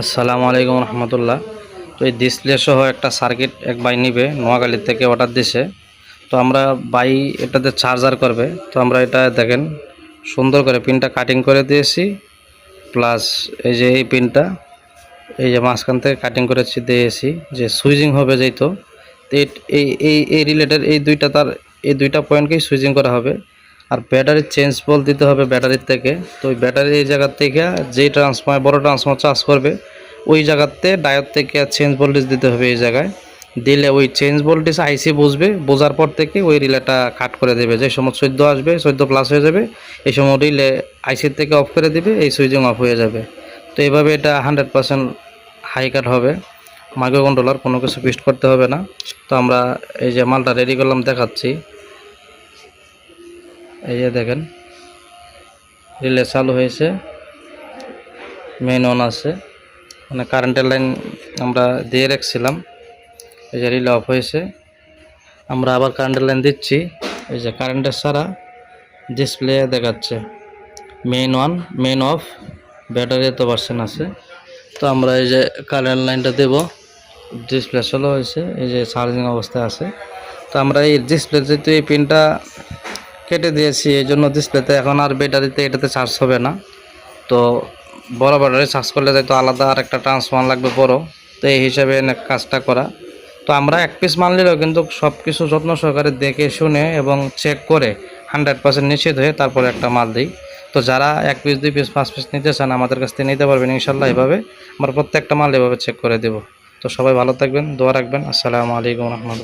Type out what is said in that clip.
আসসালামু আলাইকুম রহমতুল্লাহ। তো এই ডিসপ্লে সহ একটা সার্কিট এক ভাই নিবে, নোয়াখালী থেকে অর্ডার দিছে। তো আমরা ভাই এটাতে চার্জার করবে, তো আমরা এটা দেখেন সুন্দর করে পিনটা কাটিং করে দিয়েছি। প্লাস এই যে এই পিনটা এই যে মাঝখান থেকে কাটিং করে দিয়েছি, যে সুইচিং হবে যেহেতু, তো এই এই এই রিলেটেড এই দুইটা পয়েন্টকেই সুইচিং করা হবে। আর ব্যাটারি চেঞ্জ বল দিতে হবে ব্যাটারির থেকে। তো ওই ব্যাটারি এই জায়গার থেকে যেই ট্রান্সফর্মার বড় ট্রান্সফর্মার চার্জ করবে ওই জায়গাতে ডায়োড থেকে চেঞ্জ ভোল্টেজ দিতে হবে। এই জায়গায় দিলে ওই চেঞ্জ ভোল্টেজ আইসি বুঝবে, বোঝার পর থেকে ওই রিলেটা কাট করে দেবে। যে সময় 14 আসবে, 14 প্লাস হয়ে যাবে, এই সময় রিলে আইসির থেকে অফ করে দিবে, এই সুইচিং অফ হয়ে যাবে। তো এইভাবে এটা 100% হাই কাট হবে। মাইক্রো কন্ট্রোলার কোনো কিছু ফিক্সড করতে হবে না। তো আমরা এই যে মালটা রেডি করলাম, দেখাচ্ছি। এই যে দেখেন রিলে চালু হয়েছে, মেইন অন আছে, মানে কারেন্টের লাইন আমরা দিয়ে রাখছিলাম। এই যে রিলে অফ হয়েছে, আমরা আবার কারেন্টের লাইন দিচ্ছি। এই যে কারেন্টের ছাড়া ডিসপ্লে দেখাচ্ছে main on, main of, battery এত পার্সেন্ট আছে। তো আমরা এই যে কারেন্ট লাইনটা দেব, ডিসপ্লে চালু হয়েছে, এই যে চার্জিং অবস্থায় আছে। তো আমরা এই ডিসপ্লে যেহেতু এই পিনটা কেটে দিয়েছি, এই জন্য ডিসপ্লেতে এখন আর ব্যাটারিতে এটাতে চার্জ হবে না। তো বড় ব্যাটারি চার্জ করলে যাই তো আলাদা আর একটা ট্রান্সফর্মার লাগবে বড়। তো এই হিসাবে কাজটা করা। তো আমরা এক পিস মাল নিলেও কিন্তু সব কিছু যত্ন সহকারে দেখে শুনে এবং চেক করে 100% নিশ্চিত হয়ে তারপরে একটা মাল দিই। তো যারা এক পিস, দুই পিস, 5 পিস নিতে চান আমাদের কাছ থেকে নিতে পারবেন ইনশাল্লাহ। এভাবে আমরা প্রত্যেকটা মাল এভাবে চেক করে দেব। তো সবাই ভালো থাকবেন, দোয়া রাখবেন। আসসালামু আলাইকুম রহমতুল্লাহ।